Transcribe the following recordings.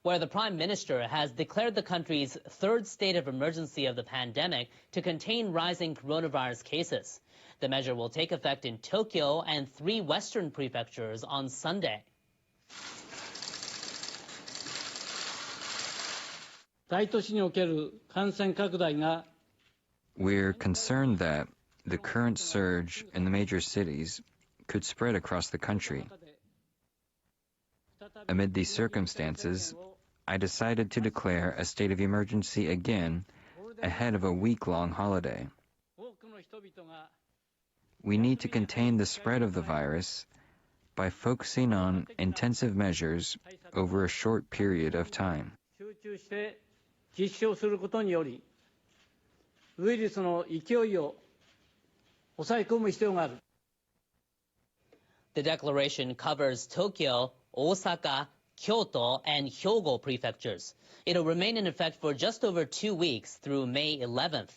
where the Prime Minister has declared the country's third state of emergency of the pandemic to contain rising coronavirus cases. The measure will take effect in Tokyo and 3 western prefectures on Sunday. We're concerned that the current surge in the major cities could spread across the country. Amid these circumstances, I decided to declare a state of emergency again ahead of a week-long holiday. We need to contain the spread of the virus by focusing on intensive measures over a short period of time. The declaration covers Tokyo, Osaka, Kyoto, and Hyogo prefectures. It'll remain in effect for just over 2 weeks through May 11th.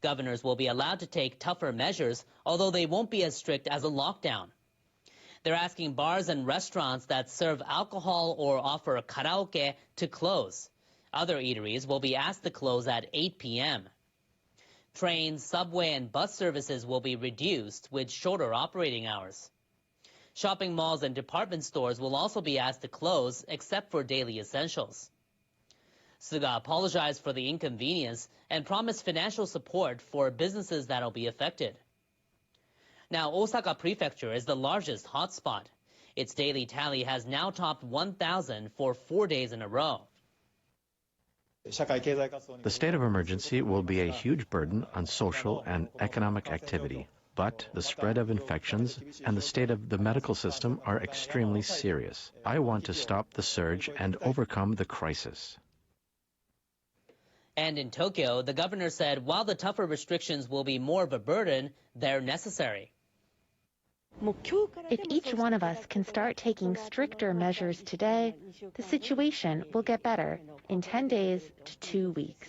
Governors will be allowed to take tougher measures, although they won't be as strict as a lockdown. They're asking bars and restaurants that serve alcohol or offer karaoke to close. Other eateries will be asked to close at 8 p.m. Trains, subway, and bus services will be reduced with shorter operating hours. Shopping malls and department stores will also be asked to close, except for daily essentials. Suga apologized for the inconvenience and promised financial support for businesses that'll be affected. Now, Osaka Prefecture is the largest hotspot. Its daily tally has now topped 1,000 for 4 days in a row. The state of emergency will be a huge burden on social and economic activity, but the spread of infections and the state of the medical system are extremely serious. I want to stop the surge and overcome the crisis. And in Tokyo, the governor said while the tougher restrictions will be more of a burden, they're necessary. If each one of us can start taking stricter measures today, the situation will get better in 10 days to 2 weeks.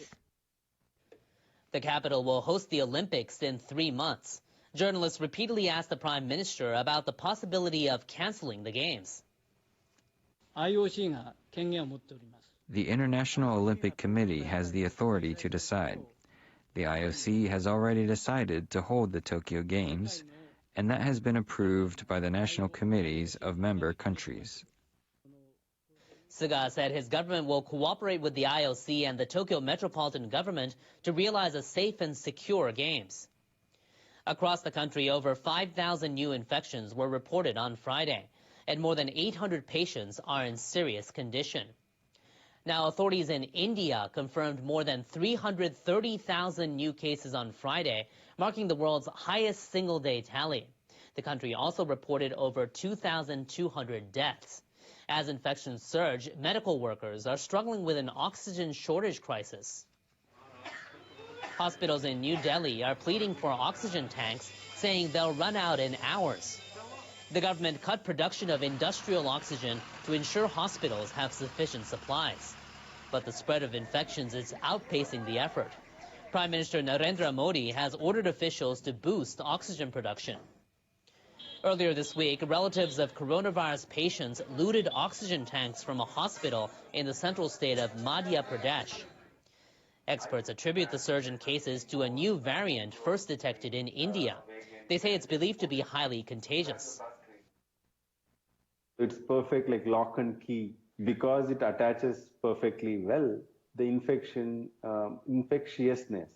The capital will host the Olympics in 3 months. Journalists repeatedly asked the Prime Minister about the possibility of canceling the Games. The International Olympic Committee has the authority to decide. The IOC has already decided to hold the Tokyo Games, and that has been approved by the national committees of member countries. Suga said his government will cooperate with the IOC and the Tokyo metropolitan government to realize a safe and secure Games. Across the country, over 5,000 new infections were reported on Friday, and more than 800 patients are in serious condition. Now, authorities in India confirmed more than 330,000 new cases on Friday, marking the world's highest single-day tally. The country also reported over 2,200 deaths. As infections surge, medical workers are struggling with an oxygen shortage crisis. Hospitals in New Delhi are pleading for oxygen tanks, saying they'll run out in hours. The government cut production of industrial oxygen to ensure hospitals have sufficient supplies. But the spread of infections is outpacing the effort. Prime Minister Narendra Modi has ordered officials to boost oxygen production. Earlier this week, relatives of coronavirus patients looted oxygen tanks from a hospital in the central state of Madhya Pradesh. Experts attribute the surge in cases to a new variant first detected in India. They say it's believed to be highly contagious. It's perfect like lock and key. Because it attaches perfectly well, the infectiousness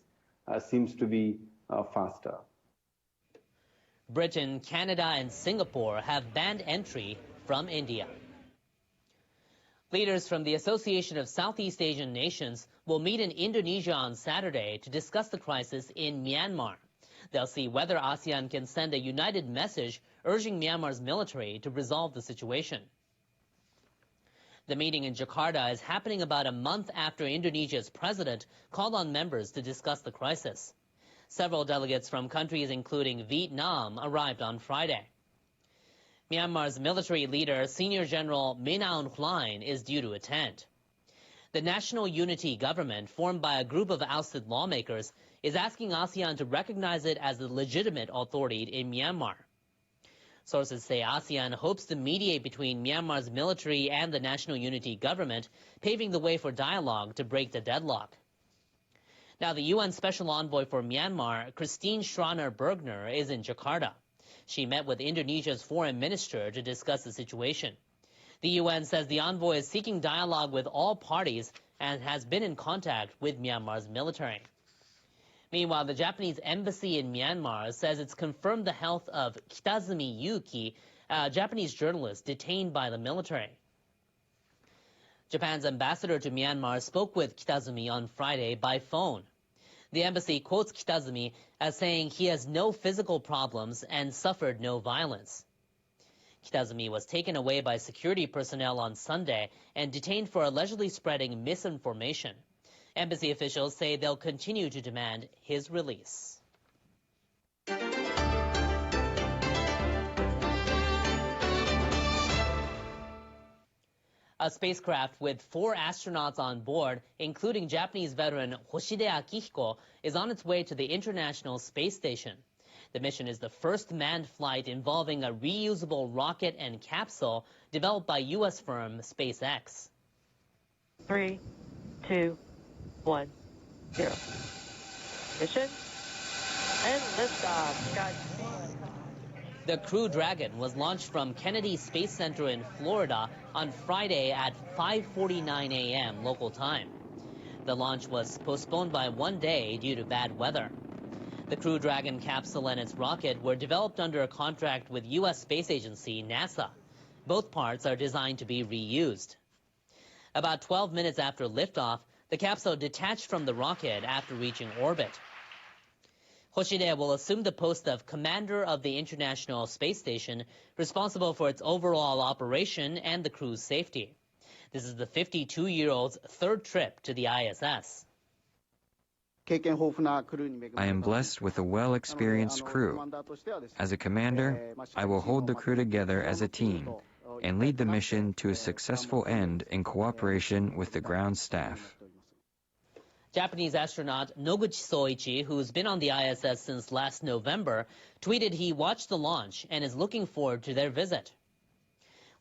seems to be faster. Britain, Canada, and Singapore have banned entry from India. Leaders from the Association of Southeast Asian Nations will meet in Indonesia on Saturday to discuss the crisis in Myanmar. They'll see whether ASEAN can send a united message urging Myanmar's military to resolve the situation. The meeting in Jakarta is happening about a month after Indonesia's president called on members to discuss the crisis. Several delegates from countries including Vietnam arrived on Friday. Myanmar's military leader, Senior General Min Aung Hlaing, is due to attend. The National Unity Government, formed by a group of ousted lawmakers, is asking ASEAN to recognize it as the legitimate authority in Myanmar. Sources say ASEAN hopes to mediate between Myanmar's military and the National Unity Government, paving the way for dialogue to break the deadlock. Now, the UN Special Envoy for Myanmar, Christine Schraner Bergner, is in Jakarta. She met with Indonesia's foreign minister to discuss the situation. The UN says the envoy is seeking dialogue with all parties and has been in contact with Myanmar's military. Meanwhile, the Japanese embassy in Myanmar says it's confirmed the health of Kitazumi Yuki, a Japanese journalist detained by the military. Japan's ambassador to Myanmar spoke with Kitazumi on Friday by phone. The embassy quotes Kitazumi as saying he has no physical problems and suffered no violence. Kitazumi was taken away by security personnel on Sunday and detained for allegedly spreading misinformation. Embassy officials say they'll continue to demand his release. A spacecraft with 4 astronauts on board, including Japanese veteran Hoshide Akihiko, is on its way to the International Space Station. The mission is the first manned flight involving a reusable rocket and capsule developed by U.S. firm SpaceX. 3, 2, 1, 0. Mission and liftoff. The Crew Dragon was launched from Kennedy Space Center in Florida on Friday at 5:49 a.m. local time. The launch was postponed by 1 day due to bad weather. The Crew Dragon capsule and its rocket were developed under a contract with U.S. Space Agency, NASA. Both parts are designed to be reused. About 12 minutes after liftoff, the capsule detached from the rocket after reaching orbit. Hoshide will assume the post of commander of the International Space Station, responsible for its overall operation and the crew's safety. This is the 52-year-old's third trip to the ISS. I am blessed with a well-experienced crew. As a commander, I will hold the crew together as a team and lead the mission to a successful end in cooperation with the ground staff. Japanese astronaut Noguchi Soichi, who's been on the ISS since last November, tweeted he watched the launch and is looking forward to their visit.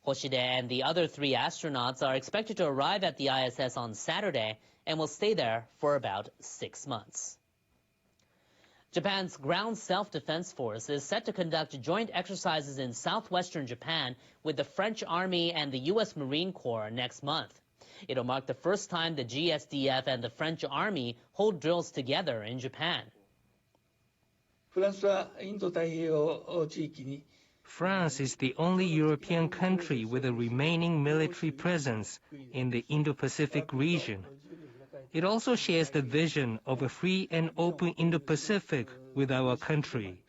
Hoshide and the other 3 astronauts are expected to arrive at the ISS on Saturday and will stay there for about 6 months. Japan's Ground Self-Defense Force is set to conduct joint exercises in southwestern Japan with the French Army and the U.S. Marine Corps next month. It'll mark the first time the GSDF and the French Army hold drills together in Japan. France is the only European country with a remaining military presence in the Indo-Pacific region. It also shares the vision of a free and open Indo-Pacific with our country.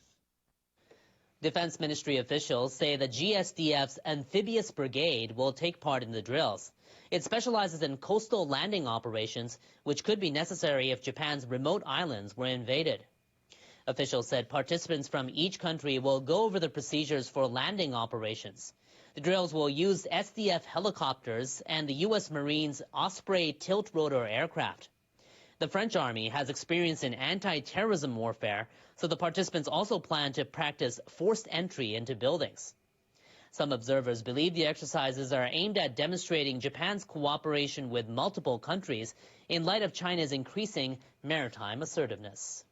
Defense Ministry officials say the GSDF's Amphibious Brigade will take part in the drills. It specializes in coastal landing operations, which could be necessary if Japan's remote islands were invaded. Officials said participants from each country will go over the procedures for landing operations. The drills will use SDF helicopters and the U.S. Marines' Osprey tilt-rotor aircraft. The French Army has experience in anti-terrorism warfare, so the participants also plan to practice forced entry into buildings. Some observers believe the exercises are aimed at demonstrating Japan's cooperation with multiple countries in light of China's increasing maritime assertiveness.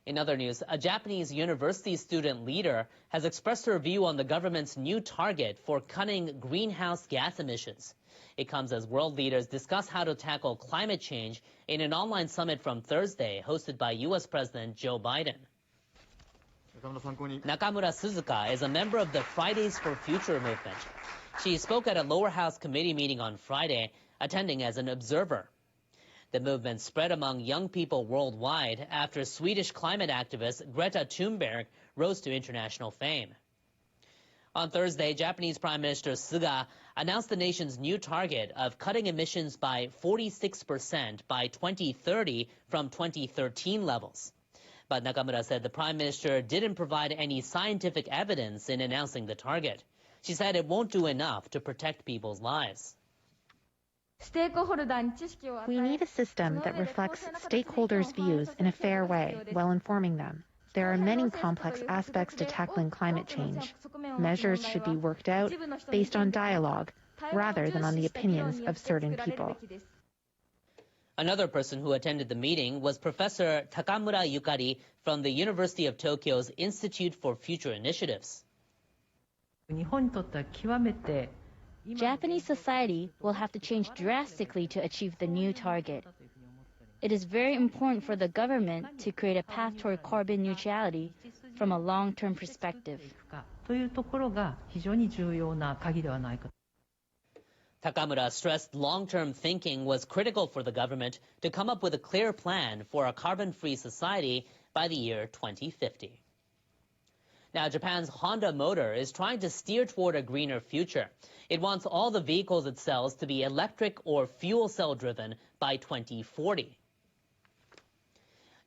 In other news, a Japanese university student leader has expressed her view on the government's new target for cutting greenhouse gas emissions. It comes as world leaders discuss how to tackle climate change in an online summit from Thursday hosted by U.S. President Joe Biden. Nakamura Suzuka is a member of the Fridays for Future movement. She spoke at a lower house committee meeting on Friday, attending as an observer. The movement spread among young people worldwide after Swedish climate activist Greta Thunberg rose to international fame. On Thursday, Japanese Prime Minister Suga announced the nation's new target of cutting emissions by 46% by 2030 from 2013 levels. But Nakamura said the Prime Minister didn't provide any scientific evidence in announcing the target. She said it won't do enough to protect people's lives. We need a system that reflects stakeholders' views in a fair way while informing them. There are many complex aspects to tackling climate change. Measures should be worked out based on dialogue rather than on the opinions of certain people. Another person who attended the meeting was Professor Takamura Yukari from the University of Tokyo's Institute for Future Initiatives. Japanese society will have to change drastically to achieve the new target. It is very important for the government to create a path toward carbon neutrality from a long-term perspective. Takamura stressed long-term thinking was critical for the government to come up with a clear plan for a carbon-free society by the year 2050. Now, Japan's Honda Motor is trying to steer toward a greener future. It wants all the vehicles it sells to be electric or fuel cell driven by 2040.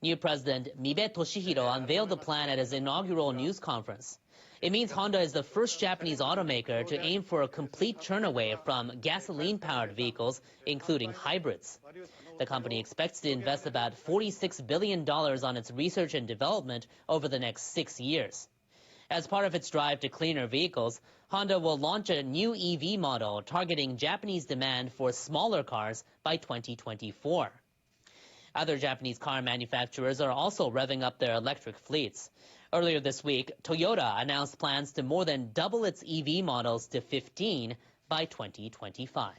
New President Mibe Toshihiro unveiled the plan at his inaugural news conference. It means Honda is the first Japanese automaker to aim for a complete turn away from gasoline-powered vehicles, including hybrids. The company expects to invest about $46 billion on its research and development over the next 6 years. As part of its drive to cleaner vehicles, Honda will launch a new EV model targeting Japanese demand for smaller cars by 2024. Other Japanese car manufacturers are also revving up their electric fleets. Earlier this week, Toyota announced plans to more than double its EV models to 15 by 2025.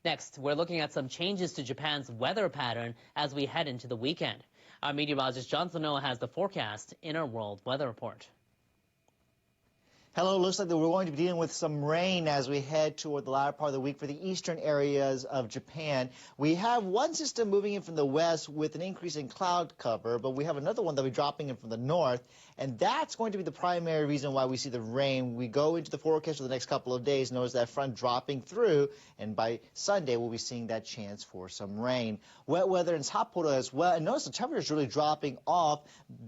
Next, we're looking at some changes to Japan's weather pattern as we head into the weekend. Our meteorologist John Sano has the forecast in our World Weather Report. Hello, looks like that we're going to be dealing with some rain as we head toward the latter part of the week for the eastern areas of Japan. We have one system moving in from the west with an increase in cloud cover, but we have another one that will be dropping in from the north, and that's going to be the primary reason why we see the rain. We go into the forecast for the next couple of days, notice that front dropping through, and by Sunday we'll be seeing that chance for some rain. Wet weather in Sapporo as well, and notice the temperature is really dropping off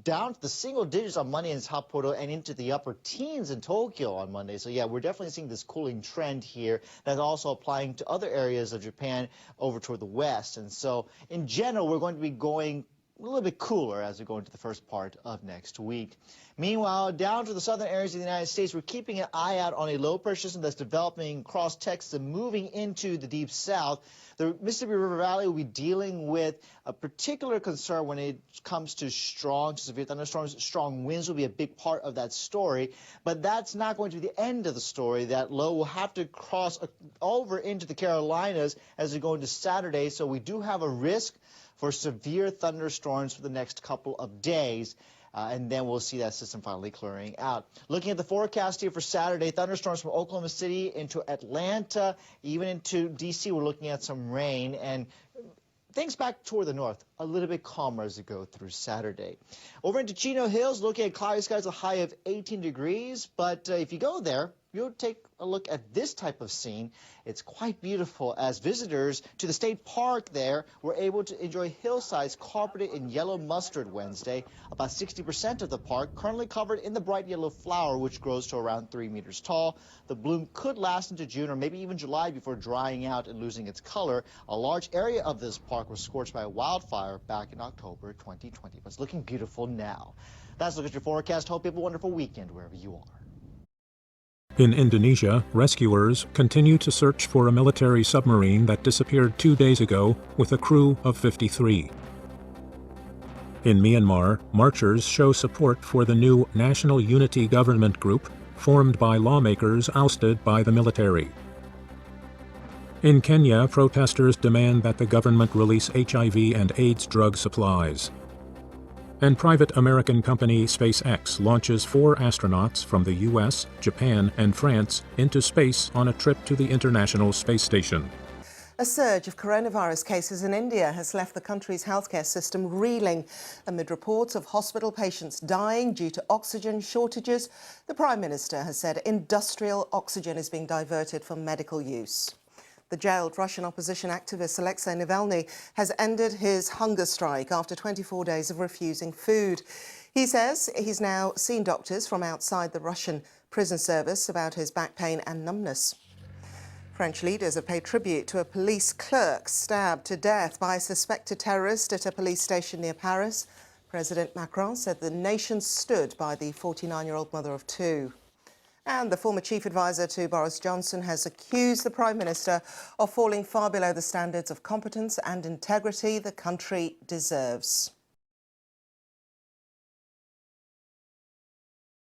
down to the single digits on Monday in Sapporo and into the upper teens in Tokyo on Monday. So yeah, we're definitely seeing this cooling trend here that's also applying to other areas of Japan over toward the west. And so in general, we're going to be going a little bit cooler as we go into the first part of next week. Meanwhile, down to the southern areas of the United States, we're keeping an eye out on a low pressure system that's developing across Texas and moving into the deep south. The Mississippi River Valley will be dealing with a particular concern when it comes to strong to severe thunderstorms. Strong winds will be a big part of that story, but that's not going to be the end of the story. That low will have to cross over into the Carolinas as we go into Saturday, so we do have a risk for severe thunderstorms for the next couple of days. And then we'll see that system finally clearing out. Looking at the forecast here for Saturday, thunderstorms from Oklahoma City into Atlanta, even into D.C., we're looking at some rain. And things back toward the north, a little bit calmer as we go through Saturday. Over into Chino Hills, looking at cloudy skies, a high of 18 degrees. But if you go there, you'll take a look at this type of scene. It's quite beautiful as visitors to the state park there were able to enjoy hillsides carpeted in yellow mustard Wednesday. About 60% of the park currently covered in the bright yellow flower, which grows to around 3 meters tall. The bloom could last into June or maybe even July before drying out and losing its color. A large area of this park was scorched by a wildfire back in October 2020, but it's looking beautiful now. That's a look at your forecast. Hope you have a wonderful weekend wherever you are. In Indonesia, rescuers continue to search for a military submarine that disappeared 2 days ago with a crew of 53. In Myanmar, marchers show support for the new National Unity Government Group formed by lawmakers ousted by the military. In Kenya, protesters demand that the government release HIV and AIDS drug supplies. And private American company SpaceX launches 4 astronauts from the US, Japan, and France into space on a trip to the International Space Station. A surge of coronavirus cases in India has left the country's healthcare system reeling. Amid reports of hospital patients dying due to oxygen shortages, the Prime Minister has said industrial oxygen is being diverted for medical use. The jailed Russian opposition activist Alexei Navalny has ended his hunger strike after 24 days of refusing food. He says he's now seen doctors from outside the Russian prison service about his back pain and numbness. French leaders have paid tribute to a police clerk stabbed to death by a suspected terrorist at a police station near Paris. President Macron said the nation stood by the 49-year-old mother of two. And the former chief advisor to Boris Johnson has accused the Prime Minister of falling far below the standards of competence and integrity the country deserves.